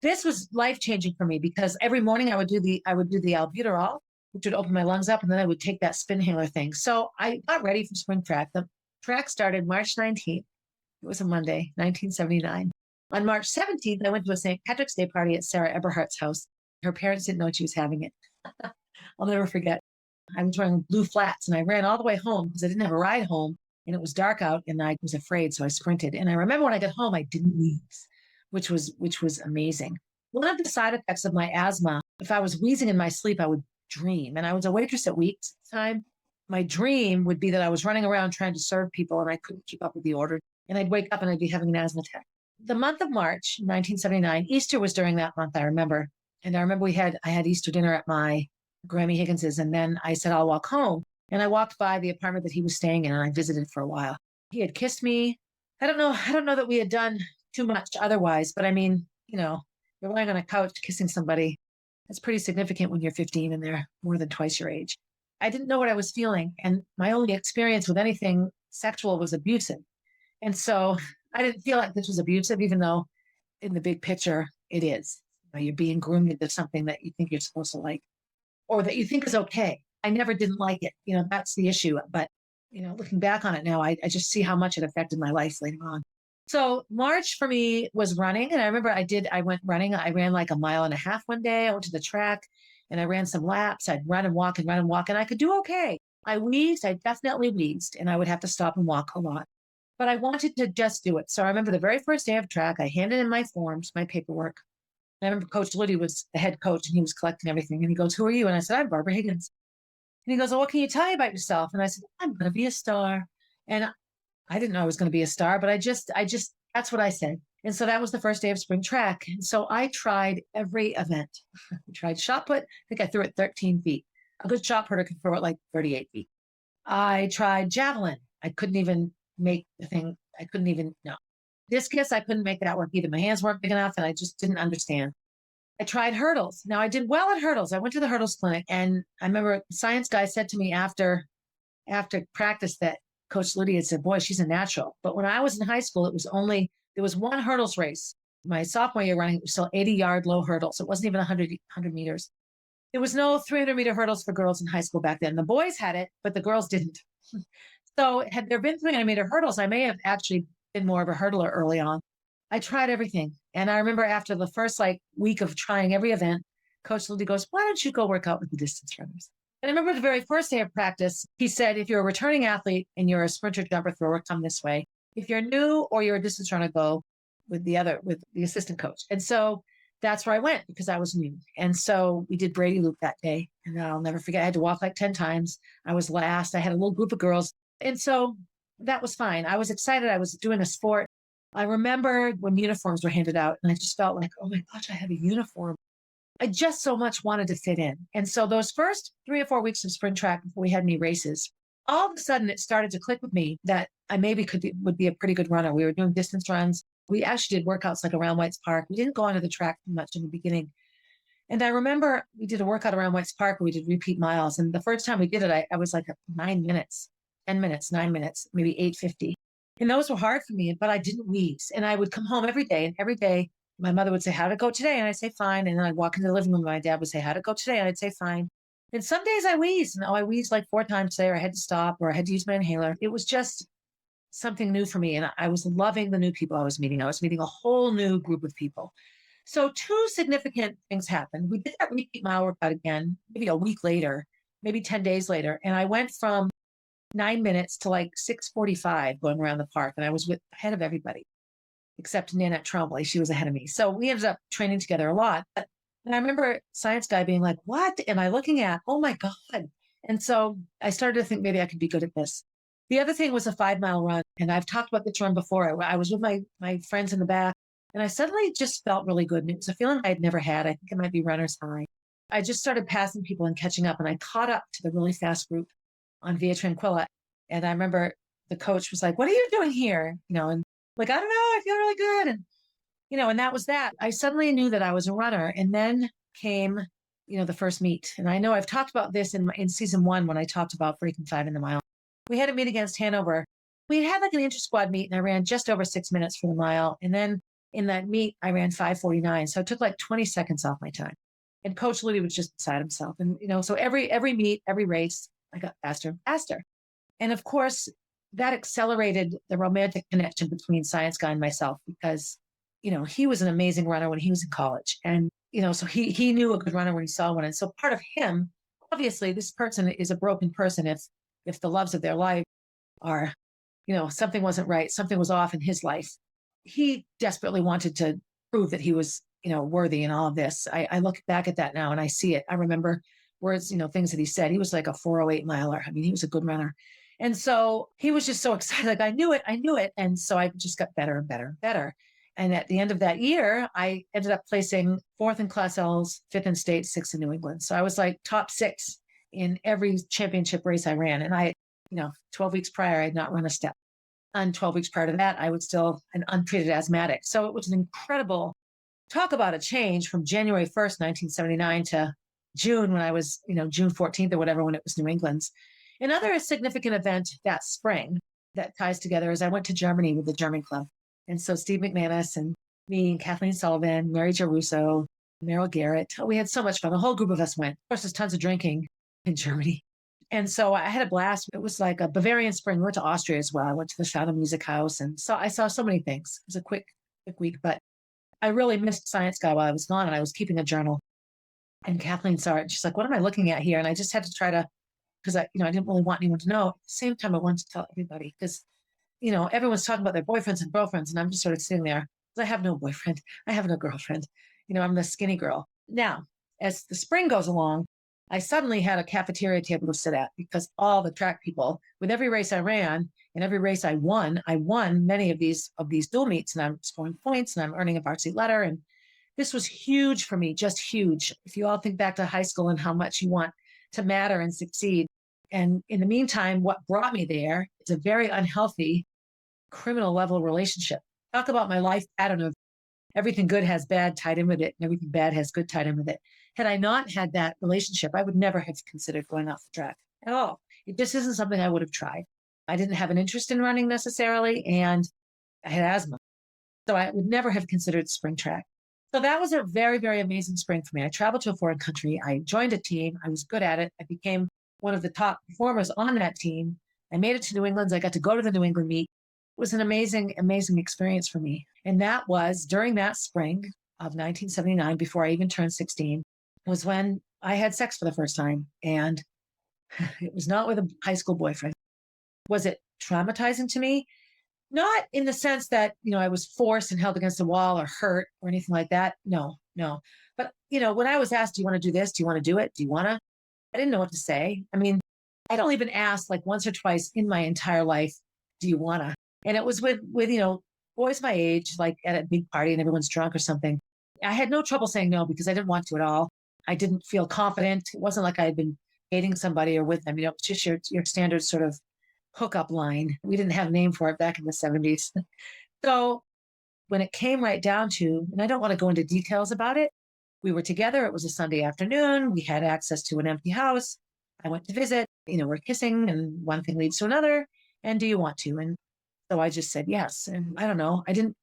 [SPEAKER 2] this was life-changing for me because every morning I would do the albuterol. which would open my lungs up, and then I would take that spin inhaler thing. So I got ready for spring track. The track started March 19th. It was a Monday, 1979. On March 17th, I went to a St. Patrick's Day party at Sarah Eberhardt's house. Her parents didn't know she was having it. I'll never forget. I was wearing blue flats and I ran all the way home because I didn't have a ride home and it was dark out and I was afraid. So I sprinted. And I remember when I got home, I didn't wheeze, which was amazing. One of the side effects of my asthma, if I was wheezing in my sleep, I would dream. And I was a waitress at Weeks at the time. My dream would be that I was running around trying to serve people and I couldn't keep up with the order. And I'd wake up and I'd be having an asthma attack. The month of March, 1979, Easter was during that month, I remember. And I remember I had Easter dinner at my Grammy Higgins's. And then I said, I'll walk home. And I walked by the apartment that he was staying in and I visited for a while. He had kissed me. I don't know that we had done too much otherwise, but I mean, you're lying on a couch kissing somebody. That's pretty significant when you're 15 and they're more than twice your age. I didn't know what I was feeling. And my only experience with anything sexual was abusive. And so I didn't feel like this was abusive, even though in the big picture, it is. You're being groomed into something that you think you're supposed to like or that you think is okay. I never didn't like it. That's the issue. But, looking back on it now, I just see how much it affected my life later on. So March for me was running. And I remember I went running. I ran like 1.5 miles one day. I went to the track and I ran some laps. I'd run and walk and I could do okay. I definitely wheezed and I would have to stop and walk a lot. But I wanted to just do it. So I remember the very first day of track, I handed in my forms, my paperwork. And I remember Coach Liddy was the head coach and he was collecting everything. And he goes, "Who are you?" And I said, "I'm Barbara Higgins." And he goes, "Well, what can you tell me about yourself?" And I said, "I'm going to be a star." And I didn't know I was going to be a star, but I just, that's what I said. And so that was the first day of spring track. And so I tried every event. I tried shot put. I think I threw it 13 feet. A good shot putter could throw it like 38 feet. I tried javelin. I couldn't even make the thing. No. Discus, I couldn't make that work either. My hands weren't big enough and I just didn't understand. I tried hurdles. Now I did well at hurdles. I went to the hurdles clinic and I remember a science guy said to me after practice that Coach Liddy had said, "Boy, she's a natural." But when I was in high school, there was one hurdles race. My sophomore year running, it was still 80-yard low hurdles. It wasn't even 100 meters. There was no 300-meter hurdles for girls in high school back then. The boys had it, but the girls didn't. So had there been 300-meter hurdles, I may have actually been more of a hurdler early on. I tried everything. And I remember after the first week of trying every event, Coach Liddy goes, "Why don't you go work out with the distance runners?" And I remember the very first day of practice, he said, "If you're a returning athlete and you're a sprinter, jumper, thrower, come this way. If you're new or you're a distance runner, go with the assistant coach." And so that's where I went because I was new. And so we did Brady Loop that day. And I'll never forget, I had to walk like 10 times. I was last. I had a little group of girls. And so that was fine. I was excited. I was doing a sport. I remember when uniforms were handed out and I just felt like, oh my gosh, I have a uniform. I just so much wanted to fit in. And so those first 3 or 4 weeks of spring track before we had any races, all of a sudden it started to click with me that I maybe would be a pretty good runner. We were doing distance runs. We actually did workouts like around White's Park. We didn't go onto the track too much in the beginning. And I remember we did a workout around White's Park where we did repeat miles. And the first time we did it, I was like 9 minutes, 10 minutes, 9 minutes, maybe 8:50. And those were hard for me, but I didn't wheeze. And I would come home every day. And every day my mother would say, "How'd it go today?" And I'd say, "Fine." And then I'd walk into the living room and my dad would say, "How'd it go today?" And I'd say, "Fine." And some days I wheezed. And I wheezed like 4 times today, or I had to stop, or I had to use my inhaler. It was just something new for me. And I was loving the new people I was meeting. I was meeting a whole new group of people. So 2 significant things happened. We did that repeat mile workout again, maybe a week later, maybe 10 days later. And I went from 9 minutes to like 6:45 going around the park. And I was ahead of everybody except Nanette Trombley. She was ahead of me. So we ended up training together a lot. And I remember science guy being like, "What am I looking at? Oh my God." And so I started to think maybe I could be good at this. The other thing was a 5-mile run. And I've talked about this run before. I was with my friends in the back and I suddenly just felt really good. And it was a feeling I had never had. I think it might be runner's high. I just started passing people and catching up. And I caught up to the really fast group on Via Tranquilla. And I remember the coach was like, "What are you doing here?" And like, "I don't know, I feel really good." And, and that was that. I suddenly knew that I was a runner. And then came, the first meet. And I know I've talked about this in season 1 when I talked about breaking 5 in the mile. We had a meet against Hanover. We had like an inter-squad meet and I ran just over 6 minutes for the mile. And then in that meet, I ran 5:49. So it took like 20 seconds off my time. And Coach Louis was just beside himself. And, so every meet, every race, I got faster and faster. And of course, that accelerated the romantic connection between Science Guy and myself because, he was an amazing runner when he was in college. And, so he knew a good runner when he saw one. And so part of him, obviously, this person is a broken person if the loves of their life are, something wasn't right, something was off in his life. He desperately wanted to prove that he was, worthy in all of this. I look back at that now and I see it. I remember words, things that he said. He was like a 408 miler. I mean, he was a good runner. And so he was just so excited. Like, I knew it. And so I just got better and better and better. And at the end of that year, I ended up placing fourth in Class L's, fifth in state, sixth in New England. So I was like top six in every championship race I ran. And 12 weeks prior, I had not run a step. And 12 weeks prior to that, I was still an untreated asthmatic. So it was an incredible, talk about a change from January 1st, 1979 to June when I was, June 14th or whatever, when it was New England's. Another significant event that spring that ties together is I went to Germany with the German club. And so Steve McManus and me and Kathleen Sullivan, Mary Jo Russo, Meryl Garrett, we had so much fun. The whole group of us went. Of course, there's tons of drinking in Germany. And so I had a blast. It was like a Bavarian spring. We went to Austria as well. I went to the Shadow Music House. And so I saw so many things. It was a quick week, but I really missed Science Guy while I was gone and I was keeping a journal. And Kathleen saw it. She's like, what am I looking at here? And I just had to try to, because I didn't really want anyone to know. At the same time, I wanted to tell everybody because, everyone's talking about their boyfriends and girlfriends. And I'm just sort of sitting there because I have no boyfriend. I have no girlfriend. I'm the skinny girl. Now, as the spring goes along, I suddenly had a cafeteria table to sit at because all the track people, with every race I ran and every race I won many of these dual meets and I'm scoring points and I'm earning a varsity letter. And this was huge for me, just huge. If you all think back to high school and how much you want to matter and succeed. And in the meantime, what brought me there is a very unhealthy criminal level relationship. Talk about my life pattern of everything good has bad tied in with it and everything bad has good tied in with it. Had I not had that relationship, I would never have considered going off the track at all. It just isn't something I would have tried. I didn't have an interest in running necessarily, and I had asthma. So I would never have considered spring track. So that was a very, very amazing spring for me. I traveled to a foreign country. I joined a team. I was good at it. I became one of the top performers on that team. I made it to New England. I got to go to the New England meet. It was an amazing, amazing experience for me. And that was during that spring of 1979, before I even turned 16, was when I had sex for the first time. And it was not with a high school boyfriend. Was it traumatizing to me? Not in the sense that, I was forced and held against a wall or hurt or anything like that. No. But, when I was asked, do you want to do this? Do you want to do it? Do you want to? I didn't know what to say. I mean, I'd only been asked like once or twice in my entire life, do you want to? And it was with, boys my age, like at a big party and everyone's drunk or something. I had no trouble saying no because I didn't want to at all. I didn't feel confident. It wasn't like I had been dating somebody or with them. It's just your standard sort of hookup line. We didn't have a name for it back in the 70s. So when it came right down to, and I don't want to go into details about it, we were together. It was a Sunday afternoon. We had access to an empty house. I went to visit, we're kissing and one thing leads to another. And do you want to? And so I just said yes. And I don't know. I don't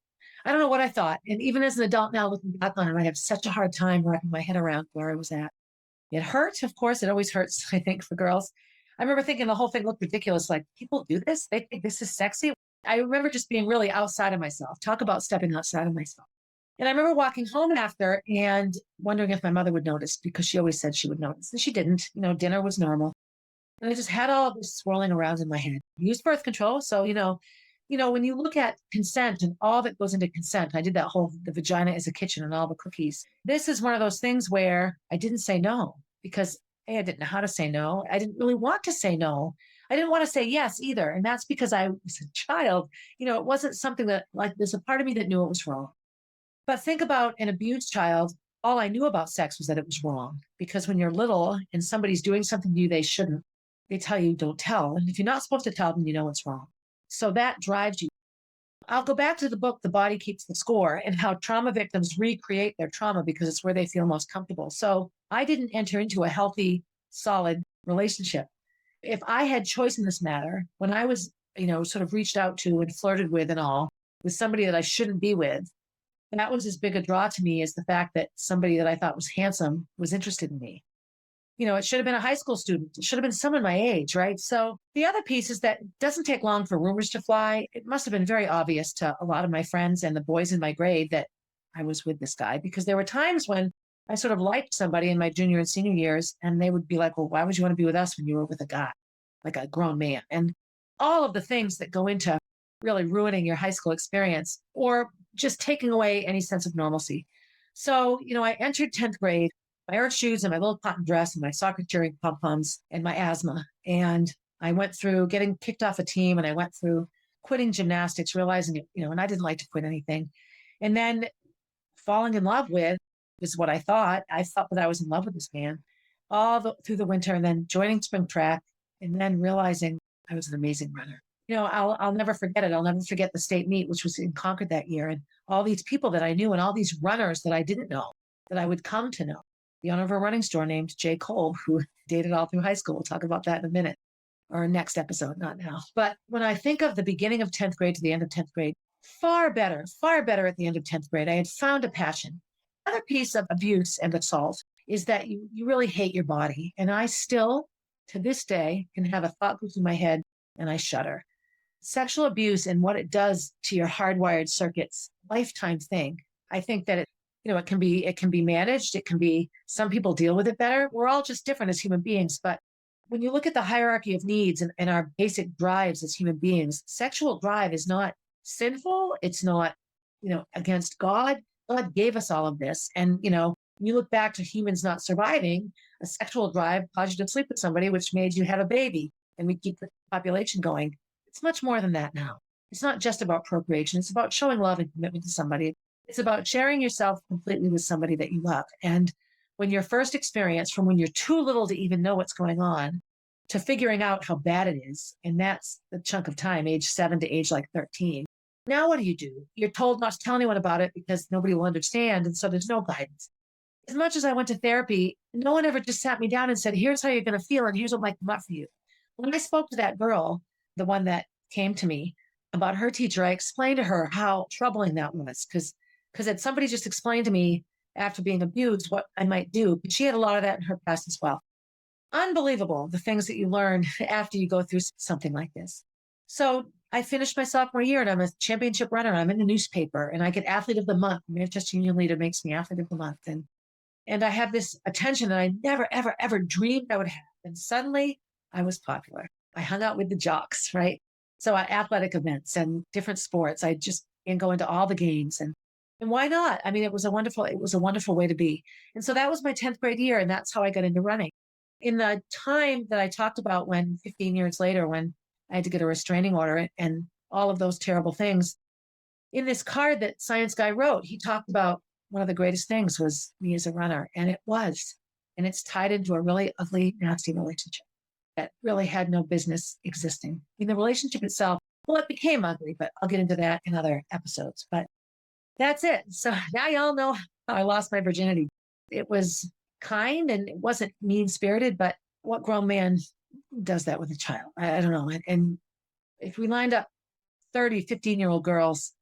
[SPEAKER 2] know what I thought. And even as an adult now looking back on it, I have such a hard time wrapping my head around where I was at. It hurt. Of course, it always hurts, I think, for girls. I remember thinking the whole thing looked ridiculous. Like, people do this? They think this is sexy. I remember just being really outside of myself. Talk about stepping outside of myself. And I remember walking home after and wondering if my mother would notice because she always said she would notice. And she didn't. Dinner was normal. And I just had all this swirling around in my head. I used birth control. So, when you look at consent and all that goes into consent, I did that whole, the vagina is a kitchen and all the cookies. This is one of those things where I didn't say no because I didn't know how to say no. I didn't really want to say no. I didn't want to say yes either. And that's because I was a child. It wasn't something that, like, there's a part of me that knew it was wrong. But think about an abused child. All I knew about sex was that it was wrong. Because when you're little and somebody's doing something to you they shouldn't, they tell you don't tell. And if you're not supposed to tell them, it's wrong. So that drives you. I'll go back to the book, The Body Keeps the Score, and how trauma victims recreate their trauma because it's where they feel most comfortable. So I didn't enter into a healthy, solid relationship. If I had choice in this matter, when I was, sort of reached out to and flirted with and all, with somebody that I shouldn't be with, that was as big a draw to me as the fact that somebody that I thought was handsome was interested in me. It should have been a high school student. It should have been someone my age, right? So the other piece is that it doesn't take long for rumors to fly. It must have been very obvious to a lot of my friends and the boys in my grade that I was with this guy, because there were times when I sort of liked somebody in my junior and senior years, and they would be like, well, why would you want to be with us when you were with a guy, like a grown man? And all of the things that go into really ruining your high school experience or just taking away any sense of normalcy. So, I entered 10th grade, my earth shoes and my little cotton dress and my soccer cheering pom-poms and my asthma. And I went through getting kicked off a team, and I went through quitting gymnastics, realizing it, and I didn't like to quit anything. And then falling in love with is what I thought. I thought that I was in love with this man through the winter, and then joining spring track, and then realizing I was an amazing runner. I'll never forget it. I'll never forget the state meet, which was in Concord that year, and all these people that I knew and all these runners that I didn't know that I would come to know. The owner of a running store named Jay Cole, who dated all through high school. We'll talk about that in a minute, or next episode, not now. But when I think of the beginning of 10th grade to the end of 10th grade, far better at the end of 10th grade. I had found a passion. Another piece of abuse and assault is that you really hate your body. And I still, to this day, can have a thought go through my head and I shudder. Sexual abuse and what it does to your hardwired circuits, lifetime thing. I think that it can be managed. It can be, some people deal with it better. We're all just different as human beings. But when you look at the hierarchy of needs and our basic drives as human beings, sexual drive is not sinful. It's not, against God. God gave us all of this. And, when you look back to humans not surviving, a sexual drive caused you to sleep with somebody, which made you have a baby. And we keep the population going. It's much more than that now. It's not just about procreation. It's about showing love and commitment to somebody. It's about sharing yourself completely with somebody that you love. And when your first experience, from when you're too little to even know what's going on, to figuring out how bad it is, and that's the chunk of time, age 7 to age like 13. Now what do? You're told not to tell anyone about it because nobody will understand. And so there's no guidance. As much as I went to therapy, no one ever just sat me down and said, here's how you're going to feel, and here's what might come up for you. When I spoke to that girl, the one that came to me about her teacher, I explained to her how troubling that was, because had somebody just explained to me after being abused what I might do. She had a lot of that in her past as well. Unbelievable, the things that you learn after you go through something like this. So I finished my sophomore year, and I'm a championship runner. I'm in the newspaper, and I get Athlete of the Month. Manchester Union Leader makes me Athlete of the Month. And I have this attention that I never, ever, ever dreamed I would have. And suddenly I was popular. I hung out with the jocks, right? So at athletic events and different sports, I just can go into all the games. And why not? I mean, it was a wonderful way to be. And so that was my 10th grade year. And that's how I got into running. In the time that I talked about, when 15 years later, when I had to get a restraining order and all of those terrible things, in this card that Science Guy wrote, he talked about one of the greatest things was me as a runner. And it was. And it's tied into a really ugly, nasty relationship that really had no business existing. In the relationship itself, well, it became ugly, but I'll get into that in other episodes. But that's it. So now y'all know how I lost my virginity. It was kind and it wasn't mean-spirited, but what grown man does that with a child? I don't know. And if we lined up 30, 15-year-old girls,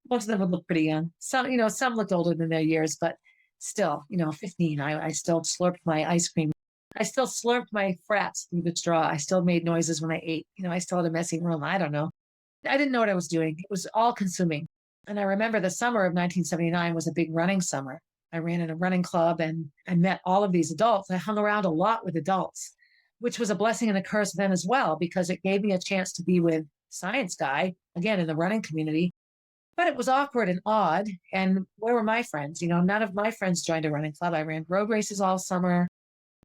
[SPEAKER 2] most of them would look pretty young. Some looked older than their years, but still, 15, I still slurped my ice cream. I still slurped my frats through the straw. I still made noises when I ate. I still had a messy room. I don't know. I didn't know what I was doing. It was all consuming. And I remember the summer of 1979 was a big running summer. I ran in a running club and I met all of these adults. I hung around a lot with adults, which was a blessing and a curse then as well, because it gave me a chance to be with Science Guy, again, in the running community. But it was awkward and odd. And where were my friends? None of my friends joined a running club. I ran road races all summer.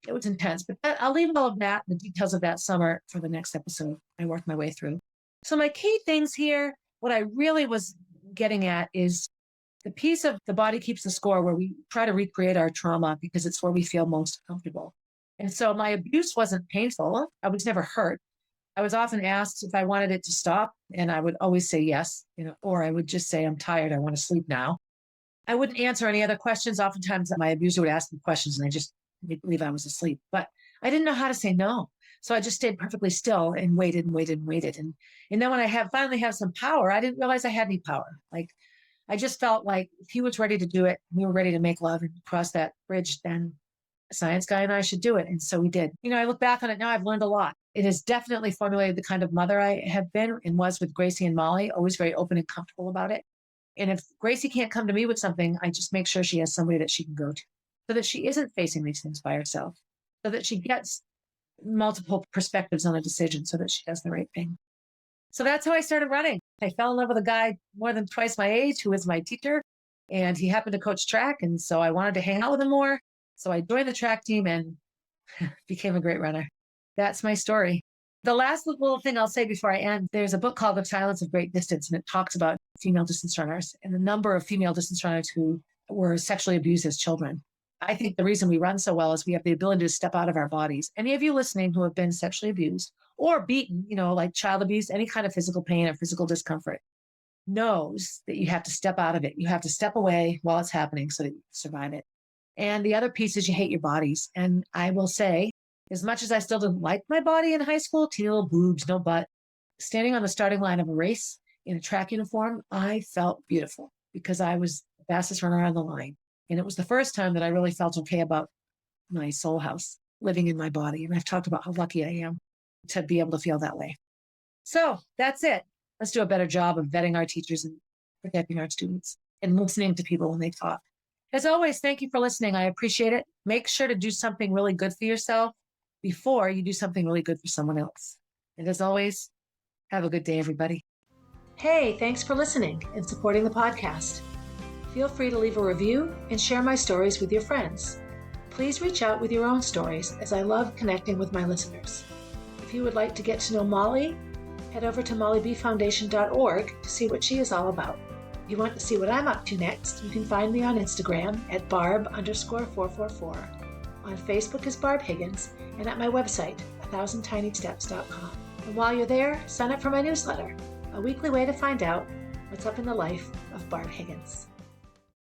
[SPEAKER 2] It was intense, but I'll leave all of that, the details of that summer, for the next episode. I worked my way through. So my key things here, what I really was getting at is the piece of the body keeps the score, where we try to recreate our trauma because it's where we feel most comfortable. And so my abuse wasn't painful. I was never hurt. I was often asked if I wanted it to stop, and I would always say yes, or I would just say, I'm tired, I want to sleep now. I wouldn't answer any other questions. Oftentimes my abuser would ask me questions and I just believe I was asleep, but I didn't know how to say no. So I just stayed perfectly still and waited and waited and waited. And then when I finally have some power, I didn't realize I had any power. Like I just felt like if he was ready to do it, we were ready to make love and cross that bridge, then a science guy and I should do it. And so we did. I look back on it now, I've learned a lot. It has definitely formulated the kind of mother I have been and was with Gracie and Molly, always very open and comfortable about it. And if Gracie can't come to me with something, I just make sure she has somebody that she can go to so that she isn't facing these things by herself, so that she gets multiple perspectives on a decision so that she does the right thing. So that's how I started running. I fell in love with a guy more than twice my age who was my teacher, and he happened to coach track. And so I wanted to hang out with him more. So I joined the track team and became a great runner. That's my story. The last little thing I'll say before I end, there's a book called The Silence of Great Distance, and it talks about female distance runners and the number of female distance runners who were sexually abused as children. I think the reason we run so well is we have the ability to step out of our bodies. Any of you listening who have been sexually abused or beaten, like child abuse, any kind of physical pain or physical discomfort, knows that you have to step out of it. You have to step away while it's happening so that you can survive it. And the other piece is you hate your bodies. And I will say, as much as I still didn't like my body in high school, teeny little boobs, no butt, standing on the starting line of a race in a track uniform, I felt beautiful because I was the fastest runner on the line. And it was the first time that I really felt okay about my soul house living in my body. And I've talked about how lucky I am to be able to feel that way. So that's it. Let's do a better job of vetting our teachers and protecting our students and listening to people when they talk. As always, thank you for listening. I appreciate it. Make sure to do something really good for yourself before you do something really good for someone else. And as always, have a good day, everybody. Hey, thanks for listening and supporting the podcast. Feel free to leave a review and share my stories with your friends. Please reach out with your own stories, as I love connecting with my listeners. If you would like to get to know Molly, head over to mollybfoundation.org to see what she is all about. If you want to see what I'm up to next, you can find me on Instagram at barb_444, on Facebook as Barb Higgins, and at my website, 1000tinysteps.com. And while you're there, sign up for my newsletter, a weekly way to find out what's up in the life of Barb Higgins.